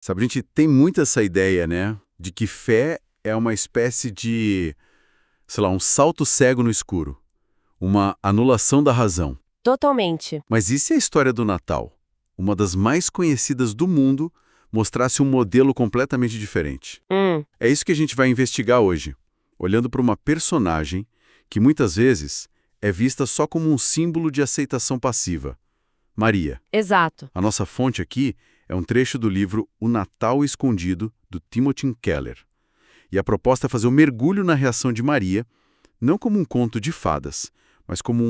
Sabe, a gente tem muito essa ideia, né, de que fé é uma espécie de, sei lá, um salto cego no escuro, uma anulação da razão. Totalmente. Mas e se a história do Natal, uma das mais conhecidas do mundo, mostrasse um modelo completamente diferente? É isso que a gente vai investigar hoje, olhando para uma personagem que muitas vezes é vista só como um símbolo de aceitação passiva, Maria. Exato. A nossa fonte aqui é um trecho do livro O Natal Escondido, do Timothy Keller. E a proposta é fazer um mergulho na reação de Maria, não como um conto de fadas, mas como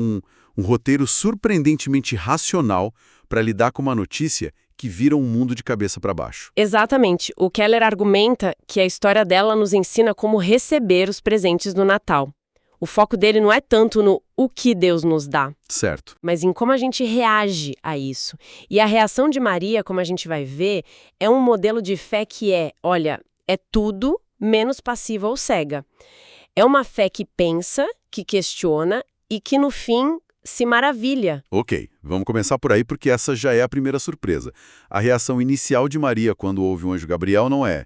um roteiro surpreendentemente racional para lidar com uma notícia que vira um mundo de cabeça para baixo. Exatamente. O Keller argumenta que a história dela nos ensina como receber os presentes do Natal. O foco dele não é tanto no o que Deus nos dá, Certo. mas em como a gente reage a isso. E a reação de Maria, como a gente vai ver, é um modelo de fé que olha, é tudo menos passiva ou cega. É uma fé que pensa, que questiona e que, no fim, se maravilha. Ok, vamos começar por aí porque essa já é a primeira surpresa. A reação inicial de Maria quando ouve o anjo Gabriel não é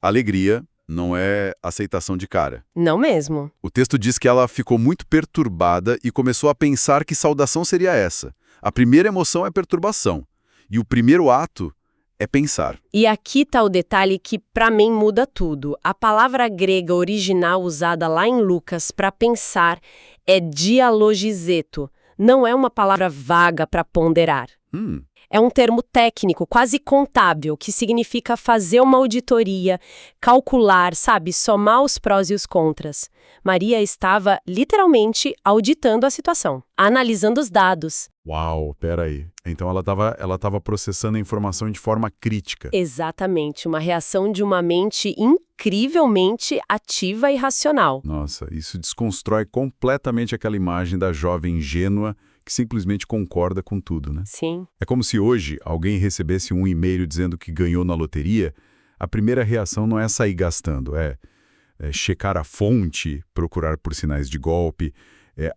alegria, não é aceitação de cara. Não mesmo. O texto diz que ela ficou muito perturbada e começou a pensar que saudação seria essa. A primeira emoção é perturbação e o primeiro ato é pensar. E aqui está o detalhe que, para mim, muda tudo. A palavra grega original usada lá em Lucas para pensar é dialogizeto. Não é uma palavra vaga para ponderar. É um termo técnico, quase contábil, que significa fazer uma auditoria, calcular, sabe, somar os prós e os contras. Maria estava, literalmente, auditando a situação, analisando os dados. Uau, peraí. Então ela tava processando a informação de forma crítica. Exatamente, uma reação de uma mente incrivelmente ativa e racional. Nossa, isso desconstrói completamente aquela imagem da jovem ingênua que simplesmente concorda com tudo, né? Sim. É como se hoje alguém recebesse um e-mail dizendo que ganhou na loteria, a primeira reação não é sair gastando, é checar a fonte, procurar por sinais de golpe,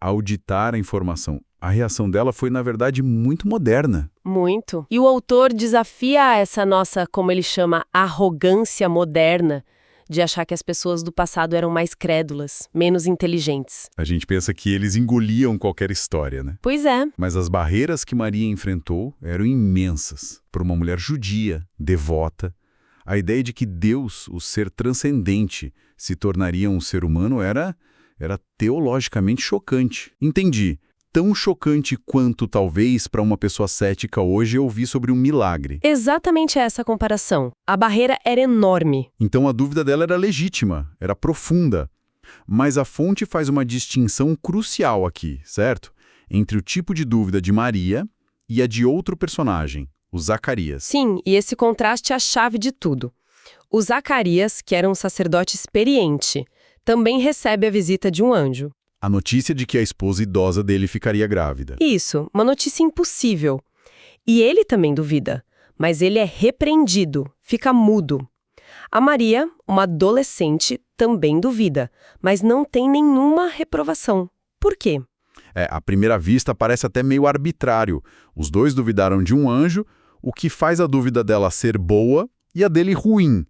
auditar a informação. A reação dela foi, na verdade, muito moderna. Muito. E o autor desafia essa nossa, como ele chama, arrogância moderna, de achar que as pessoas do passado eram mais crédulas, menos inteligentes. A gente pensa que eles engoliam qualquer história, né? Pois é. Mas as barreiras que Maria enfrentou eram imensas. Para uma mulher judia, devota, a ideia de que Deus, o ser transcendente, se tornaria um ser humano era teologicamente chocante. Entendi. Tão chocante quanto, talvez, para uma pessoa cética hoje ouvir sobre um milagre. Exatamente essa comparação. A barreira era enorme. Então a dúvida dela era legítima, era profunda. Mas a fonte faz uma distinção crucial aqui, certo? Entre o tipo de dúvida de Maria e a de outro personagem, o Zacarias. Sim, e esse contraste é a chave de tudo. O Zacarias, que era um sacerdote experiente, também recebe a visita de um anjo. A notícia de que a esposa idosa dele ficaria grávida. Isso, uma notícia impossível. E ele também duvida, mas ele é repreendido, fica mudo. A Maria, uma adolescente, também duvida, mas não tem nenhuma reprovação. Por quê? À primeira vista parece até meio arbitrário. Os dois duvidaram de um anjo, o que faz a dúvida dela ser boa e a dele ruim.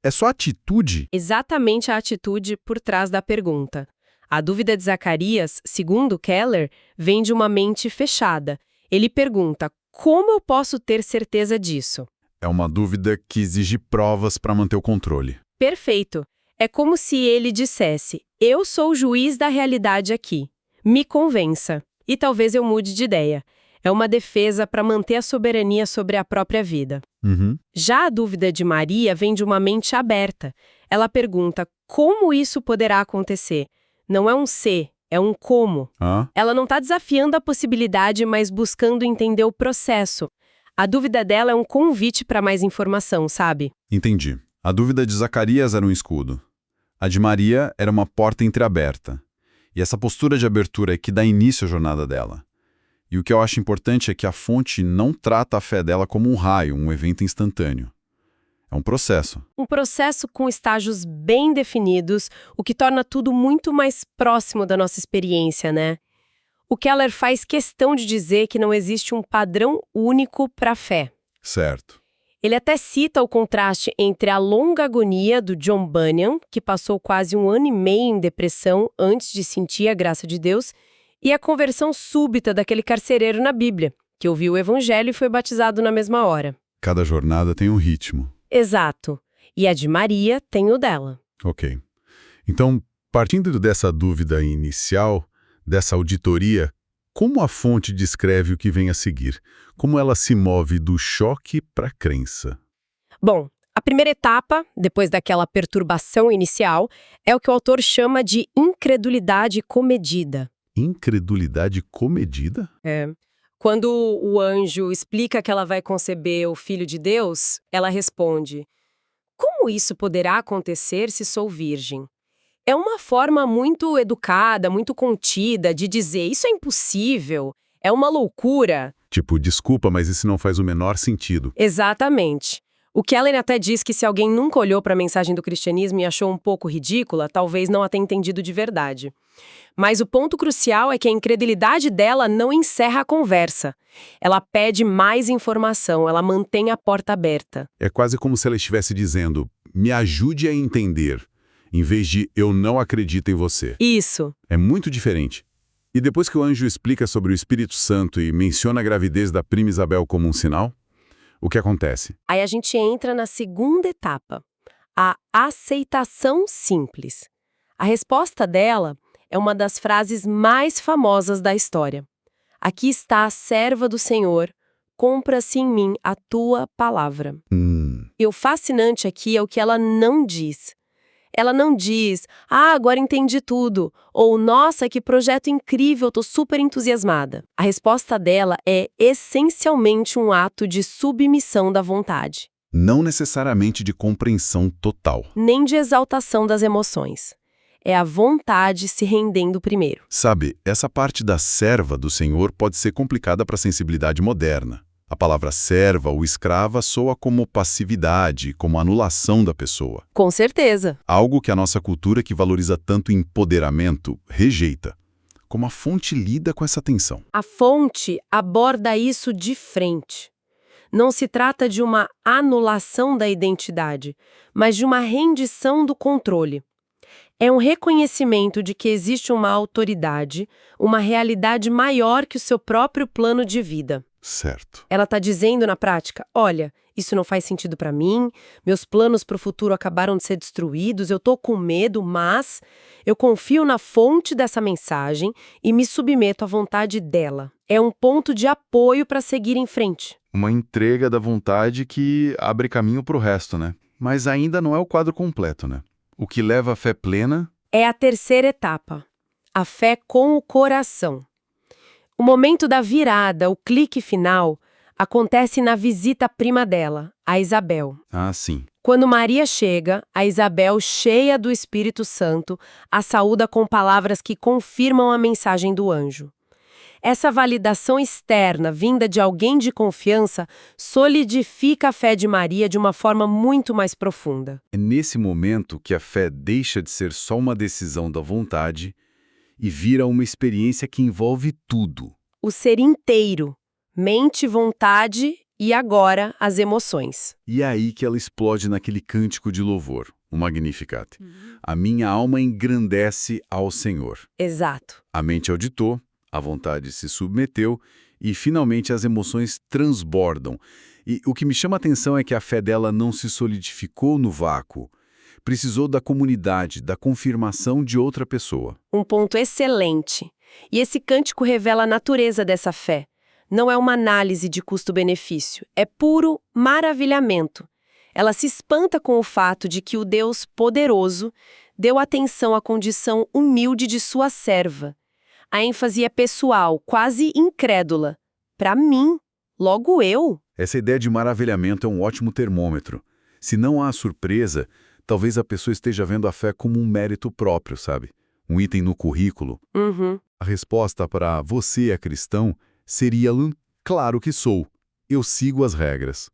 É só atitude? Exatamente a atitude por trás da pergunta. A dúvida de Zacarias, segundo Keller, vem de uma mente fechada. Ele pergunta: como eu posso ter certeza disso? É uma dúvida que exige provas para manter o controle. Perfeito. É como se ele dissesse: eu sou o juiz da realidade aqui. Me convença. E talvez eu mude de ideia. É uma defesa para manter a soberania sobre a própria vida. Já a dúvida de Maria vem de uma mente aberta. Ela pergunta: como isso poderá acontecer? Não é um se, é um como. Ela não está desafiando a possibilidade, mas buscando entender o processo. A dúvida dela é um convite para mais informação, sabe? Entendi. A dúvida de Zacarias era um escudo. A de Maria era uma porta entreaberta. E essa postura de abertura é que dá início à jornada dela. E o que eu acho importante é que a fonte não trata a fé dela como um raio, um evento instantâneo. É um processo. Um processo com estágios bem definidos, o que torna tudo muito mais próximo da nossa experiência, né? O Keller faz questão de dizer que não existe um padrão único para a fé. Certo. Ele até cita o contraste entre a longa agonia do John Bunyan, que passou quase 1 ano e meio em depressão antes de sentir a graça de Deus, e a conversão súbita daquele carcereiro na Bíblia, que ouviu o evangelho e foi batizado na mesma hora. Cada jornada tem um ritmo. Exato. E a de Maria tem o dela. Ok. Então, partindo dessa dúvida inicial, dessa auditoria, como a fonte descreve o que vem a seguir? Como ela se move do choque para a crença? Bom, a primeira etapa, depois daquela perturbação inicial, é o que o autor chama de incredulidade comedida. Incredulidade comedida? Quando o anjo explica que ela vai conceber o Filho de Deus, ela responde: como isso poderá acontecer se sou virgem? É uma forma muito educada, muito contida de dizer isso é impossível, é uma loucura. Tipo, desculpa, mas isso não faz o menor sentido. Exatamente. O Keller até diz que se alguém nunca olhou para a mensagem do cristianismo e achou um pouco ridícula, talvez não a tenha entendido de verdade. Mas o ponto crucial é que a incredulidade dela não encerra a conversa. Ela pede mais informação, ela mantém a porta aberta. É quase como se ela estivesse dizendo, me ajude a entender, em vez de eu não acredito em você. Isso. É muito diferente. E depois que o anjo explica sobre o Espírito Santo e menciona a gravidez da prima Isabel como um sinal, o que acontece? Aí a gente entra na segunda etapa, a aceitação simples. A resposta dela é uma das frases mais famosas da história. Aqui está a serva do Senhor, cumpra-se em mim a tua palavra. E o fascinante aqui é o que ela não diz. Ela não diz, agora entendi tudo, ou nossa, que projeto incrível, tô super entusiasmada. A resposta dela é essencialmente um ato de submissão da vontade. Não necessariamente de compreensão total. Nem de exaltação das emoções. É a vontade se rendendo primeiro. Sabe, essa parte da serva do Senhor pode ser complicada para a sensibilidade moderna. A palavra serva ou escrava soa como passividade, como anulação da pessoa. Com certeza. Algo que a nossa cultura, que valoriza tanto empoderamento, rejeita. Como a fonte lida com essa tensão? A fonte aborda isso de frente. Não se trata de uma anulação da identidade, mas de uma rendição do controle. É um reconhecimento de que existe uma autoridade, uma realidade maior que o seu próprio plano de vida. Certo. Ela está dizendo na prática, olha, isso não faz sentido para mim, meus planos para o futuro acabaram de ser destruídos, eu estou com medo, mas eu confio na fonte dessa mensagem e me submeto à vontade dela. É um ponto de apoio para seguir em frente. Uma entrega da vontade que abre caminho para o resto, né? Mas ainda não é o quadro completo, né? O que leva à fé plena? É a terceira etapa, a fé com o coração. O momento da virada, o clique final, acontece na visita à prima dela, a Isabel. Ah, sim. Quando Maria chega, a Isabel, cheia do Espírito Santo, a saúda com palavras que confirmam a mensagem do anjo. Essa validação externa, vinda de alguém de confiança, solidifica a fé de Maria de uma forma muito mais profunda. É nesse momento que a fé deixa de ser só uma decisão da vontade e vira uma experiência que envolve tudo. O ser inteiro, mente, vontade e agora as emoções. E é aí que ela explode naquele cântico de louvor, o Magnificat. A minha alma engrandece ao Senhor. Exato. A mente auditou, a vontade se submeteu e, finalmente, as emoções transbordam. E o que me chama a atenção é que a fé dela não se solidificou no vácuo. Precisou da comunidade, da confirmação de outra pessoa. Um ponto excelente. E esse cântico revela a natureza dessa fé. Não é uma análise de custo-benefício, é puro maravilhamento. Ela se espanta com o fato de que o Deus poderoso deu atenção à condição humilde de sua serva. A ênfase é pessoal, quase incrédula. Para mim, logo eu. Essa ideia de maravilhamento é um ótimo termômetro. Se não há surpresa, talvez a pessoa esteja vendo a fé como um mérito próprio, sabe? Um item no currículo. A resposta para você é cristão seria, claro que sou. Eu sigo as regras.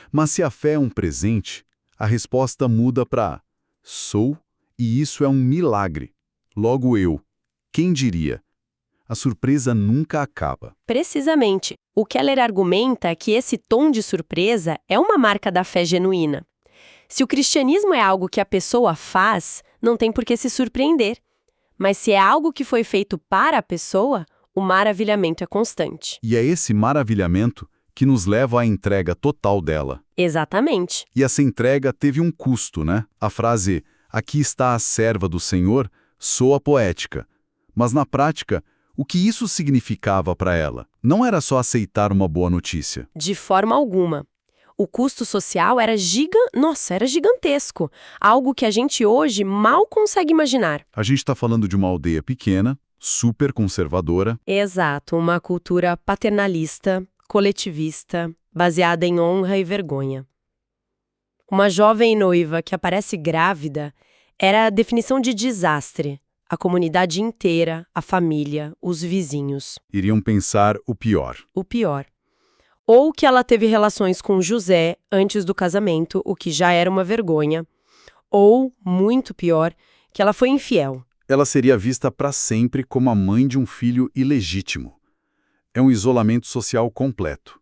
Mas se a fé é um presente, a resposta muda para sou, e isso é um milagre. Logo eu. Quem diria? A surpresa nunca acaba. Precisamente. O Keller argumenta é que esse tom de surpresa é uma marca da fé genuína. Se o cristianismo é algo que a pessoa faz, não tem por que se surpreender. Mas se é algo que foi feito para a pessoa, o maravilhamento é constante. E é esse maravilhamento que nos leva à entrega total dela. Exatamente. E essa entrega teve um custo, né? A frase, aqui está a serva do Senhor, soa poética. Mas na prática, o que isso significava para ela? Não era só aceitar uma boa notícia. De forma alguma. O custo social era gigantesco. Algo que a gente hoje mal consegue imaginar. A gente está falando de uma aldeia pequena, super conservadora. Exato, uma cultura paternalista, coletivista, baseada em honra e vergonha. Uma jovem noiva que aparece grávida era a definição de desastre. A comunidade inteira, a família, os vizinhos. Iriam pensar o pior. O pior. Ou que ela teve relações com José antes do casamento, o que já era uma vergonha. Ou, muito pior, que ela foi infiel. Ela seria vista para sempre como a mãe de um filho ilegítimo. É um isolamento social completo.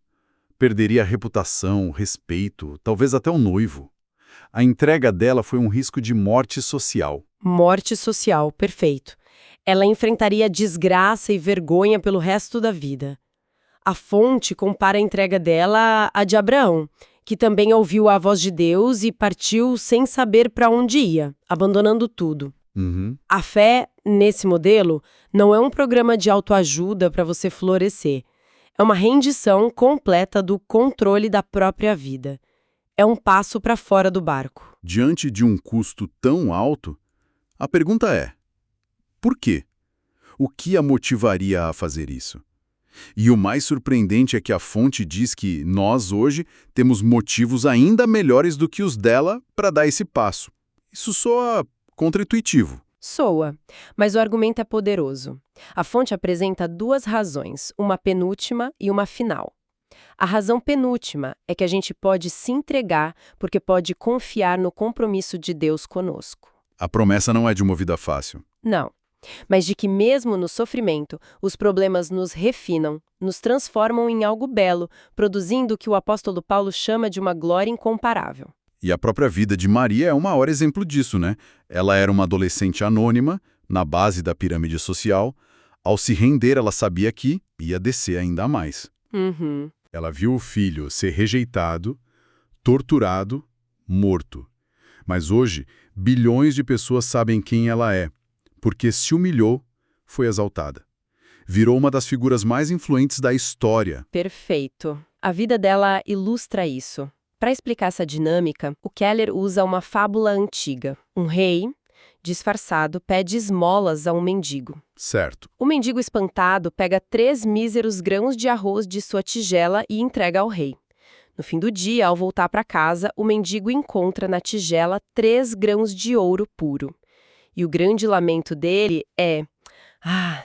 Perderia a reputação, respeito, talvez até o noivo. A entrega dela foi um risco de morte social. Morte social, perfeito. Ela enfrentaria desgraça e vergonha pelo resto da vida. A fonte compara a entrega dela à de Abraão, que também ouviu a voz de Deus e partiu sem saber para onde ia, abandonando tudo. A fé, nesse modelo, não é um programa de autoajuda para você florescer. É uma rendição completa do controle da própria vida. É um passo para fora do barco. Diante de um custo tão alto, a pergunta é: por quê? O que a motivaria a fazer isso? E o mais surpreendente é que a fonte diz que nós, hoje, temos motivos ainda melhores do que os dela para dar esse passo. Isso soa contraintuitivo. Soa, mas o argumento é poderoso. A fonte apresenta duas razões, uma penúltima e uma final. A razão penúltima é que a gente pode se entregar porque pode confiar no compromisso de Deus conosco. A promessa não é de uma vida fácil. Não, mas de que mesmo no sofrimento, os problemas nos refinam, nos transformam em algo belo, produzindo o que o apóstolo Paulo chama de uma glória incomparável. E a própria vida de Maria é o maior exemplo disso, né? Ela era uma adolescente anônima, na base da pirâmide social. Ao se render, ela sabia que ia descer ainda mais. Ela viu o filho ser rejeitado, torturado, morto. Mas hoje, bilhões de pessoas sabem quem ela é, porque se humilhou, foi exaltada. Virou uma das figuras mais influentes da história. Perfeito. A vida dela ilustra isso. Para explicar essa dinâmica, o Keller usa uma fábula antiga. Um rei, disfarçado, pede esmolas a um mendigo. Certo. O mendigo espantado pega 3 míseros grãos de arroz de sua tigela e entrega ao rei. No fim do dia, ao voltar para casa, o mendigo encontra na tigela 3 grãos de ouro puro. E o grande lamento dele é: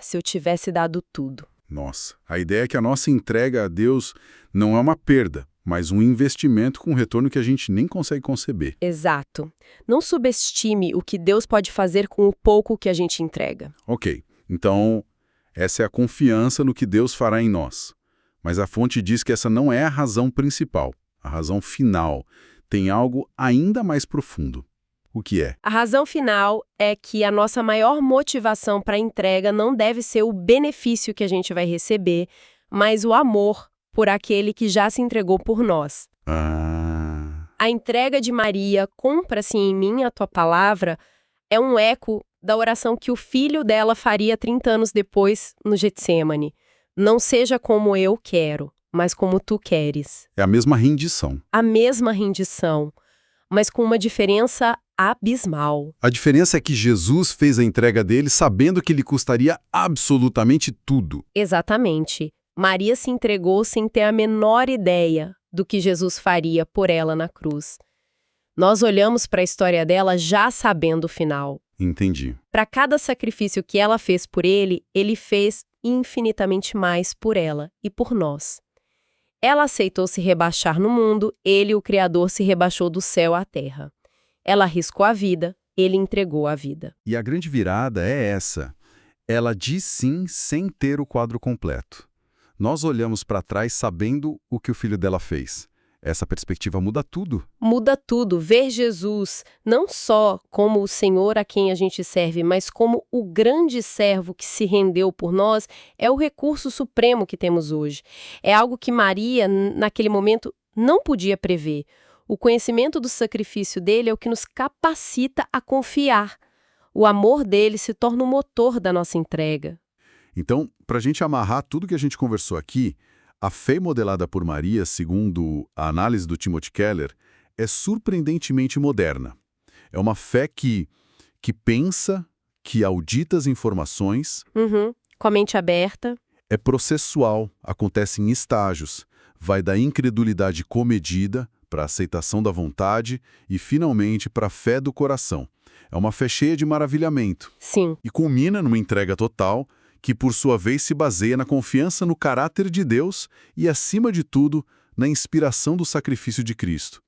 se eu tivesse dado tudo. Nossa, a ideia é que a nossa entrega a Deus não é uma perda, mas um investimento com retorno que a gente nem consegue conceber. Exato. Não subestime o que Deus pode fazer com o pouco que a gente entrega. Ok, então essa é a confiança no que Deus fará em nós. Mas a fonte diz que essa não é a razão principal, a razão final. Tem algo ainda mais profundo. O que é? A razão final é que a nossa maior motivação para a entrega não deve ser o benefício que a gente vai receber, mas o amor por aquele que já se entregou por nós. A entrega de Maria, cumpra-se em mim a tua palavra, é um eco da oração que o filho dela faria 30 anos depois no Getsêmani. Não seja como eu quero, mas como tu queres. É a mesma rendição. A mesma rendição, mas com uma diferença abismal. A diferença é que Jesus fez a entrega dele sabendo que lhe custaria absolutamente tudo. Exatamente. Maria se entregou sem ter a menor ideia do que Jesus faria por ela na cruz. Nós olhamos para a história dela já sabendo o final. Entendi. Para cada sacrifício que ela fez por ele, ele fez infinitamente mais por ela e por nós. Ela aceitou se rebaixar no mundo, ele, o Criador, se rebaixou do céu à terra. Ela arriscou a vida, ele entregou a vida. E a grande virada é essa. Ela diz sim sem ter o quadro completo. Nós olhamos para trás sabendo o que o filho dela fez. Essa perspectiva muda tudo. Muda tudo, ver Jesus não só como o Senhor a quem a gente serve, mas como o grande servo que se rendeu por nós, é o recurso supremo que temos hoje. É algo que Maria, naquele momento, não podia prever. O conhecimento do sacrifício dele é o que nos capacita a confiar. O amor dele se torna o motor da nossa entrega. Então, para a gente amarrar tudo que a gente conversou aqui, a fé modelada por Maria, segundo a análise do Timothy Keller, é surpreendentemente moderna. É uma fé que pensa, que audita as informações. Com a mente aberta. É processual, acontece em estágios. Vai da incredulidade comedida para a aceitação da vontade e, finalmente, para a fé do coração. É uma fé cheia de maravilhamento. Sim. E culmina numa entrega total que, por sua vez, se baseia na confiança no caráter de Deus e, acima de tudo, na inspiração do sacrifício de Cristo.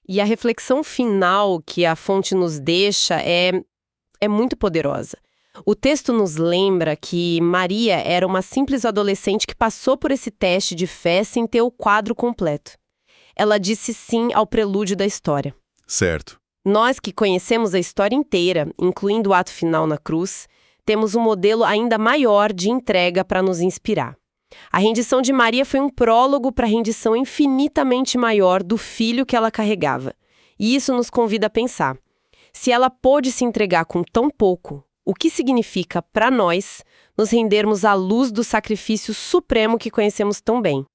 E a reflexão final que a fonte nos deixa é muito poderosa. O texto nos lembra que Maria era uma simples adolescente que passou por esse teste de fé sem ter o quadro completo. Ela disse sim ao prelúdio da história. Certo. Nós que conhecemos a história inteira, incluindo o ato final na cruz, temos um modelo ainda maior de entrega para nos inspirar. A rendição de Maria foi um prólogo para a rendição infinitamente maior do filho que ela carregava. E isso nos convida a pensar. Se ela pôde se entregar com tão pouco, o que significa para nós nos rendermos à luz do sacrifício supremo que conhecemos tão bem?